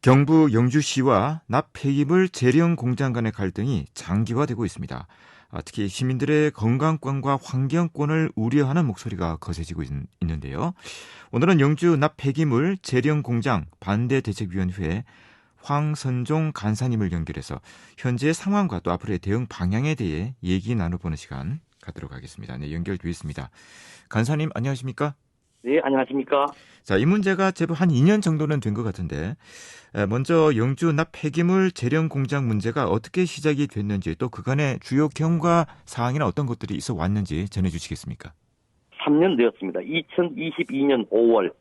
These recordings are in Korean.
경부 영주시와 납 폐기물 재련 공장 간의 갈등이 장기화되고 있습니다. 특히 시민들의 건강권과 환경권을 우려하는 목소리가 거세지고 있는데요. 오늘은 영주 납 폐기물 재련 공장 반대대책위원회 황선종 간사님을 연결해서 현재의 상황과 또 앞으로의 대응 방향에 대해 얘기 나눠보는 시간 갖도록 하겠습니다. 네, 연결되어 있습니다. 간사님 안녕하십니까? 네, 안녕하십니까? 자, 이 문제가 제법 한 2년 정도는 된 것 같은데 먼저 영주 납 폐기물 재련 공장 문제가 어떻게 시작이 됐는지 또 그간의 주요 경과 사항이나 어떤 것들이 있어 왔는지 전해주시겠습니까? 3년 되었습니다. 2022년 5월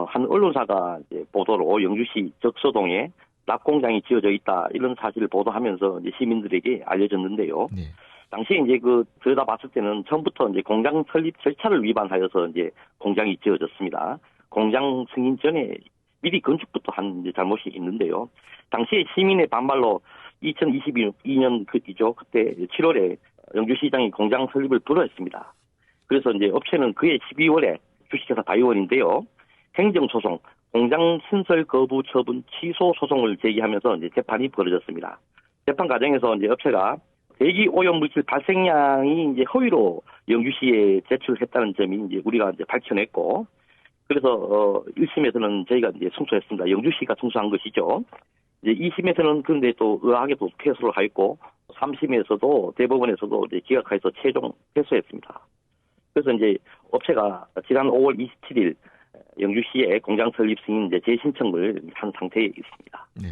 한 언론사가 이제 보도로 영주시 적서동에 납공장이 지어져 있다 이런 사실을 보도하면서 이제 시민들에게 알려졌는데요. 네. 당시에 이제 들여다봤을 때는 처음부터 이제 공장 설립 절차를 위반하여서 이제 공장이 지어졌습니다. 공장 승인 전에 미리 건축부터 한 이제 잘못이 있는데요. 당시에 시민의 반발로 2022년 그때 7월에 영주시장이 공장 설립을 불허했습니다. 그래서 이제 업체는 그해 12월에 주식회사 다이원인데요. 행정소송, 공장 신설 거부 처분 취소 소송을 제기하면서 이제 재판이 벌어졌습니다. 재판 과정에서 이제 업체가 대기 오염 물질 발생량이 이제 허위로 영주시에 제출했다는 점이 이제 우리가 이제 밝혀냈고, 그래서 1심에서는 저희가 이제 승소했습니다. 영주시가 승소한 것이죠. 이제 2심에서는 그런데 또 의아하게도 패소를 하였고, 3심에서도 대법원에서도 이제 기각해서 최종 패소했습니다. 그래서 이제 업체가 지난 5월 27일 영주시에 공장 설립 승인 이제 재신청을 한 상태에 있습니다. 네.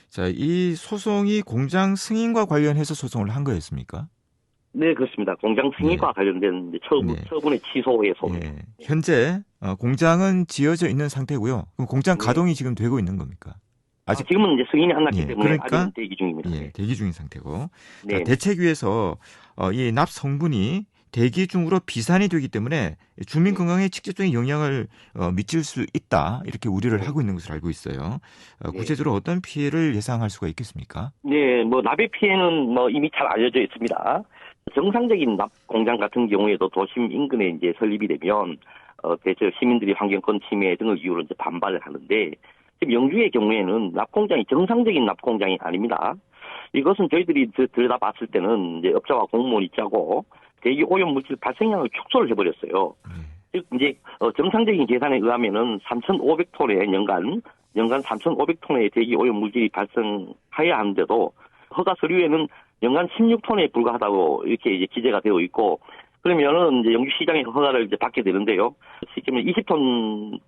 자, 이 소송이 공장 승인과 관련해서 소송을 한 거였습니까? 네, 그렇습니다. 공장 승인과 관련된 이제 처분의 취소의 소송. 네. 현재 공장은 지어져 있는 상태고요. 그럼 공장 가동이 지금 되고 있는 겁니까? 아직 지금은 이제 승인이 안 났기 때문에 그러니까 아직은 대기 중입니다. 대기 중인 상태고. 네. 자, 대책위에서 이 납 성분이 대기 중으로 비산이 되기 때문에 주민 건강에 직접적인 영향을 미칠 수 있다 이렇게 우려를 하고 있는 것으로 알고 있어요. 구체적으로 어떤 피해를 예상할 수가 있겠습니까? 네, 납의 피해는 이미 잘 알려져 있습니다. 정상적인 납 공장 같은 경우에도 도심 인근에 이제 설립이 되면 대체 시민들이 환경권 침해 등을 이유로 이제 반발을 하는데, 지금 영주의 경우에는 납 공장이 정상적인 납 공장이 아닙니다. 이것은 저희들이 들여다봤을 때는 이제 업자와 공무원이 짜고 대기 오염 물질 발생량을 축소를 해버렸어요. 즉 이제 정상적인 계산에 의하면은 3,500톤의 연간 3,500톤의 대기 오염 물질이 발생해야 하는데도 허가 서류에는 연간 16톤에 불과하다고 이렇게 이제 기재가 되어 있고, 그러면은 이제 영주시장의 허가를 이제 받게 되는데요. 지금 20톤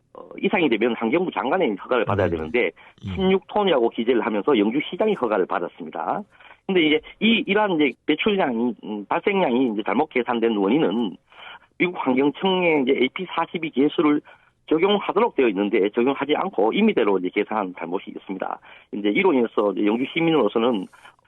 이상이 되면 환경부 장관의 허가를 받아야 되는데 16톤이라고 기재를 하면서 영주시장의 허가를 받았습니다. 근데 이제 이러한 이제 배출량이 발생량이 이제 잘못 계산된 원인은 미국 환경청의 이제 AP42 계수를 적용하도록 되어 있는데 적용하지 않고 임의대로 이제 계산한 잘못이 있습니다. 이제 이론에서 영주 시민으로서는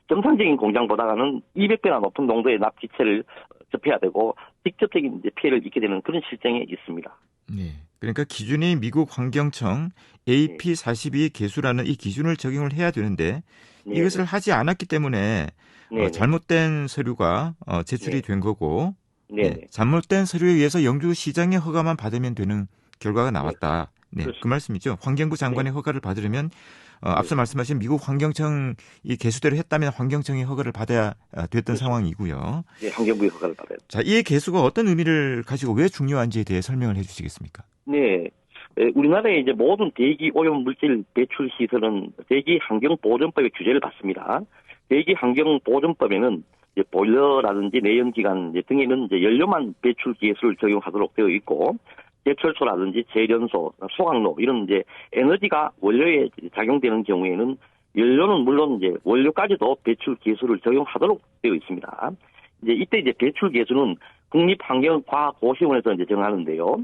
정상적인 공장보다는 200배나 높은 농도의 납 기체를 접해야 되고 직접적인 이제 피해를 입게 되는 그런 실정에 있습니다. 네. 그러니까 기준이 미국 환경청 AP42 계수라는 이 기준을 적용을 해야 되는데 이것을 하지 않았기 때문에 잘못된 서류가 제출이 된 거고 잘못된 서류에 의해서 영주시장의 허가만 받으면 되는 결과가 나왔다. 네, 그 말씀이죠. 환경부 장관의 허가를 받으려면 앞서 말씀하신 미국 환경청 이 계수대로 했다면 환경청의 허가를 받아야 됐던 상황이고요. 네, 환경부의 허가를 받아야. 자, 이 계수가 어떤 의미를 가지고 왜 중요한지에 대해 설명을 해주시겠습니까? 네, 우리나라의 이제 모든 대기 오염 물질 배출 시설은 대기 환경 보존법의 규제를 받습니다. 대기 환경 보존법에는 이제 보일러라든지 내연기관 등에는 이제 연료만 배출 기술을 적용하도록 되어 있고, 제철소라든지 재련소, 소각로 이런 이제 에너지가 원료에 작용되는 경우에는 연료는 물론 이제 원료까지도 배출 기술을 적용하도록 되어 있습니다. 이때 배출 기술은 국립환경과학고시원에서 이제 정하는데요.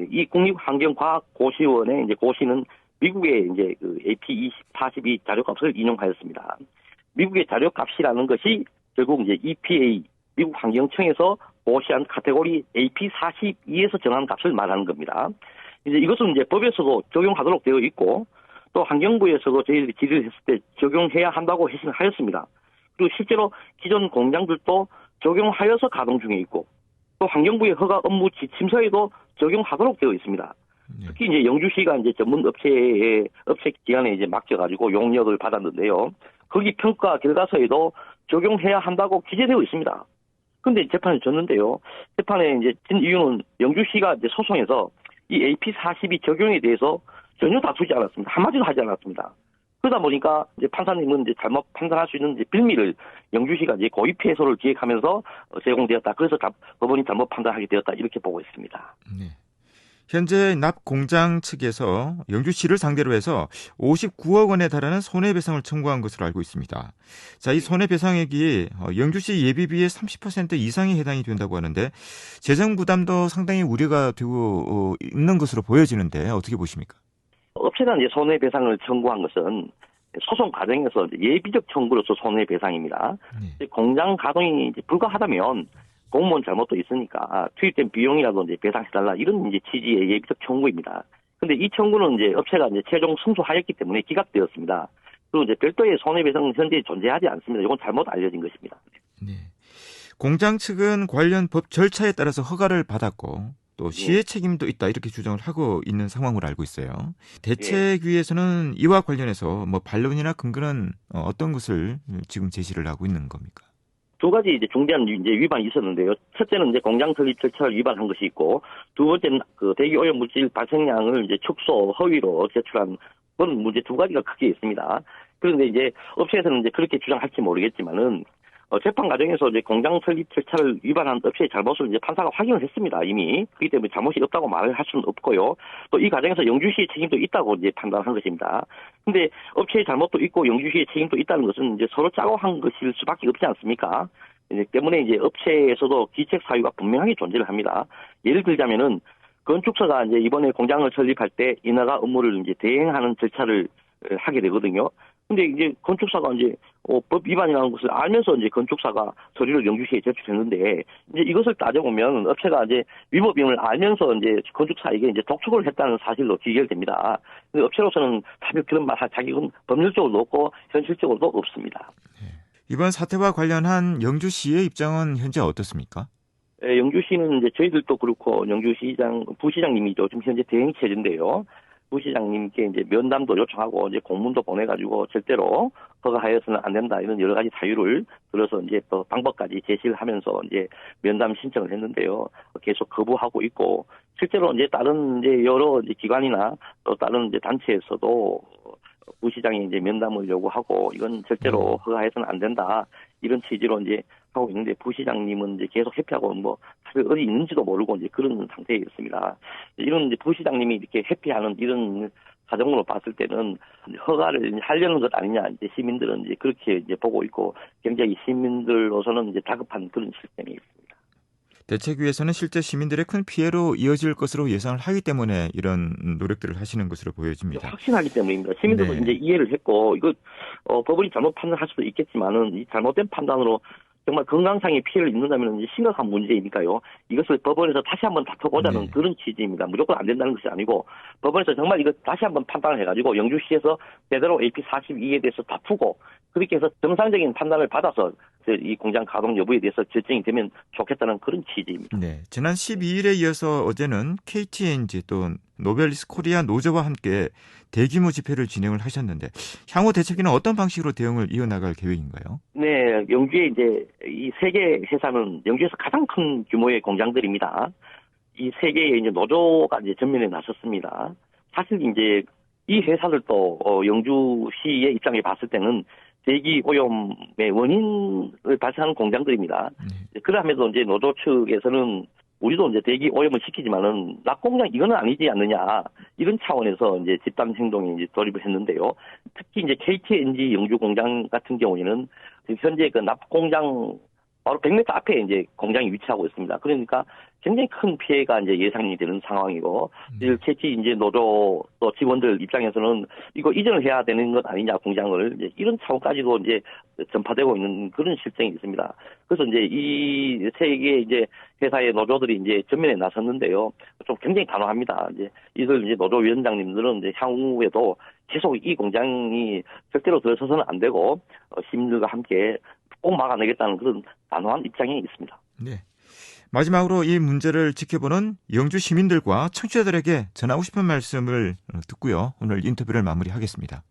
이 국립환경과학고시원의 이제 고시는 미국의 이제 AP42 자료값을 인용하였습니다. 미국의 자료값이라는 것이 결국 이제 EPA 미국 환경청에서 고시한 카테고리 AP42에서 정한 값을 말하는 겁니다. 이것은 이제 법에서도 적용하도록 되어 있고, 또 환경부에서도 저희들이 질의를 했을 때 적용해야 한다고 하였습니다. 그리고 실제로 기존 공장들도 적용하여서 가동 중에 있고, 또 환경부의 허가 업무 지침서에도 적용하도록 되어 있습니다. 네. 특히 이제 영주시가 이제 전문 업체 기관에 이제 맡겨가지고 용역을 받았는데요. 거기 평가 결과서에도 적용해야 한다고 기재되어 있습니다. 근데 재판을 졌는데요. 재판에 이제 진 이유는 영주시가 이제 소송에서 이 AP42 적용에 대해서 전혀 다투지 않았습니다. 한마디도 하지 않았습니다. 그러다 보니까 이제 판사님은 이제 잘못 판단할 수 있는 이제 빌미를 영주시가 이제 고의 피해소를 기획하면서 제공되었다. 그래서 법원이 잘못 판단하게 되었다. 이렇게 보고 있습니다. 네. 현재 납 공장 측에서 영주시를 상대로 해서 59억 원에 달하는 손해배상을 청구한 것으로 알고 있습니다. 자, 이 손해배상액이 영주시 예비비의 30% 이상이 해당이 된다고 하는데 재정 부담도 상당히 우려가 되고 있는 것으로 보여지는데 어떻게 보십니까? 업체가 이제 손해배상을 청구한 것은 소송 과정에서 예비적 청구로서 손해배상입니다. 네. 공장 가동이 이제 불가하다면 공무원 잘못도 있으니까 투입된 비용이라도 이제 배상해달라 이런 이제 취지의 예비적 청구입니다. 근데 이 청구는 이제 업체가 이제 최종 승소하였기 때문에 기각되었습니다. 그리고 이제 별도의 손해배상은 현재 존재하지 않습니다. 이건 잘못 알려진 것입니다. 네. 공장 측은 관련 법 절차에 따라서 허가를 받았고 또 시의 책임도 있다 이렇게 주장을 하고 있는 상황으로 알고 있어요. 대책위에서는 이와 관련해서 뭐 반론이나 근거는 어떤 것을 지금 제시를 하고 있는 겁니까? 두 가지 이제 중대한 이제 위반이 있었는데요. 첫째는 이제 공장 설립 절차를 위반한 것이 있고, 두 번째는 그 대기 오염 물질 발생량을 이제 축소 허위로 제출한 그런 문제 두 가지가 크게 있습니다. 그런데 이제 업체에서는 이제 그렇게 주장할지 모르겠지만은 재판 과정에서 이제 공장 설립 절차를 위반한 업체의 잘못을 이제 판사가 확인을 했습니다. 이미. 그렇기 때문에 잘못이 없다고 말을 할 수는 없고요. 또 이 과정에서 영주시의 책임도 있다고 이제 판단한 것입니다. 근데 업체의 잘못도 있고 영주시의 책임도 있다는 것은 이제 서로 짜고 한 것일 수밖에 없지 않습니까? 때문에 이제 업체에서도 기책 사유가 분명하게 존재를 합니다. 예를 들자면은 건축사가 이제 이번에 공장을 설립할 때 인허가 업무를 이제 대행하는 절차를 하게 되거든요. 근데 이제 건축사가 이제 법 위반이라는 것을 알면서 이제 건축사가 서류를 영주시에 제출했는데 이제 이것을 따져보면 업체가 이제 위법임을 알면서 이제 건축사에게 이제 독촉을 했다는 사실로 기결됩니다. 근데 업체로서는 답이 그런 말 할 자격은 법률적으로도 없고 현실적으로도 없습니다. 이번 사태와 관련한 영주시의 입장은 현재 어떻습니까? 영주시는 이제 저희들도 그렇고 영주시장 부시장님이죠. 지금 현재 대행 체제인데요. 부시장님께 이제 면담도 요청하고 이제 공문도 보내가지고 절대로 허가하여서는 안 된다 이런 여러 가지 사유를 들어서 이제 또 방법까지 제시를 하면서 이제 면담 신청을 했는데요. 계속 거부하고 있고 실제로 이제 다른 이제 여러 이제 기관이나 또 다른 이제 단체에서도 부시장이 이제 면담을 요구하고 이건 절대로 허가해서는 안 된다 이런 취지로 이제 하고 있는데 부시장님은 이제 계속 회피하고 뭐 사실 어디 있는지도 모르고 이제 그런 상태였습니다. 이런 이제 부시장님이 이렇게 회피하는 이런 사정으로 봤을 때는 허가를 하려는 것 아니냐 이제 시민들은 이제 그렇게 이제 보고 있고 굉장히 시민들로서는 이제 다급한 그런 시스템이 있습니다. 대책위에서는 실제 시민들의 큰 피해로 이어질 것으로 예상을 하기 때문에 이런 노력들을 하시는 것으로 보여집니다. 확신하기 때문입니다. 시민들도 네. 이제 이해를 했고 이거 법원이 잘못 판단할 수도 있겠지만은 이 잘못된 판단으로 정말 건강상의 피해를 입는다면 이제 심각한 문제이니까요. 이것을 법원에서 다시 한번 다퉈보자는 네. 그런 취지입니다. 무조건 안 된다는 것이 아니고 법원에서 정말 이거 다시 한번 판단을 해가지고 영주시에서 제대로 AP42에 대해서 다투고 그렇게 해서 정상적인 판단을 받아서 이 공장 가동 여부에 대해서 결정이 되면 좋겠다는 그런 취지입니다. 네, 지난 12일에 이어서 어제는 KTNG 또 노벨리스 코리아 노조와 함께 대규모 집회를 진행을 하셨는데 향후 대책위는 어떤 방식으로 대응을 이어나갈 계획인가요? 네, 영주에 이제 이 세 개 회사는 영주에서 가장 큰 규모의 공장들입니다. 이 세 개의 이제 노조가 이제 전면에 나섰습니다. 사실 이제 이 회사들도 영주시의 입장에 봤을 때는 대기 오염의 원인을 발생하는 공장들입니다. 그럼에도 이제 노조 측에서는 우리도 이제 대기 오염을 시키지만은 낙공장 이거는 아니지 않느냐 이런 차원에서 이제 집단 행동에 이제 돌입을 했는데요. 특히 이제 KTNG 영주 공장 같은 경우에는 현재 그 납공장 바로 100m 앞에 이제 공장이 위치하고 있습니다. 그러니까 굉장히 큰 피해가 이제 예상이 되는 상황이고, KT 이제 노조 또 직원들 입장에서는 이거 이전을 해야 되는 것 아니냐 공장을 이제 이런 차원까지도 이제 전파되고 있는 그런 실정이 있습니다. 그래서 이제 이 세 개 이제 회사의 노조들이 이제 전면에 나섰는데요. 좀 굉장히 단호합니다. 이제 이들 이제 노조 위원장님들은 이제 향후에도 계속 이 공장이 절대로 들어서서는 안 되고 시민들과 함께 꼭 막아내겠다는 그런 단호한 입장이 있습니다. 네. 마지막으로 이 문제를 지켜보는 영주 시민들과 청취자들에게 전하고 싶은 말씀을 듣고요. 오늘 인터뷰를 마무리하겠습니다.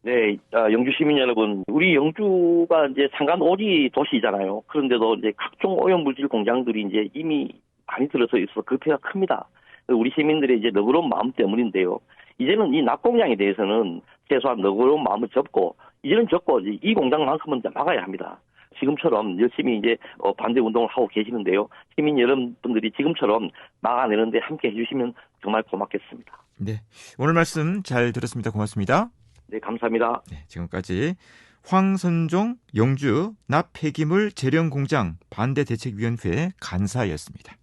네, 영주 시민 여러분, 우리 영주가 이제 산간 오지 도시잖아요. 그런데도 이제 각종 오염물질 공장들이 이제 이미 많이 들어서 있어서 그 피해가 큽니다. 우리 시민들의 이제 너그러운 마음 때문인데요. 이제는 이 납공장에 대해서는 최소한 너그러운 마음을 접고, 이제는 접고 이 공장만큼은 이제 막아야 합니다. 지금처럼 열심히 이제 반대 운동을 하고 계시는데요. 시민 여러분들이 지금처럼 막아내는데 함께 해주시면 정말 고맙겠습니다. 네, 오늘 말씀 잘 들었습니다. 고맙습니다. 네, 감사합니다. 네, 지금까지 황선종 영주 납폐기물 재련공장 반대대책위원회 간사였습니다.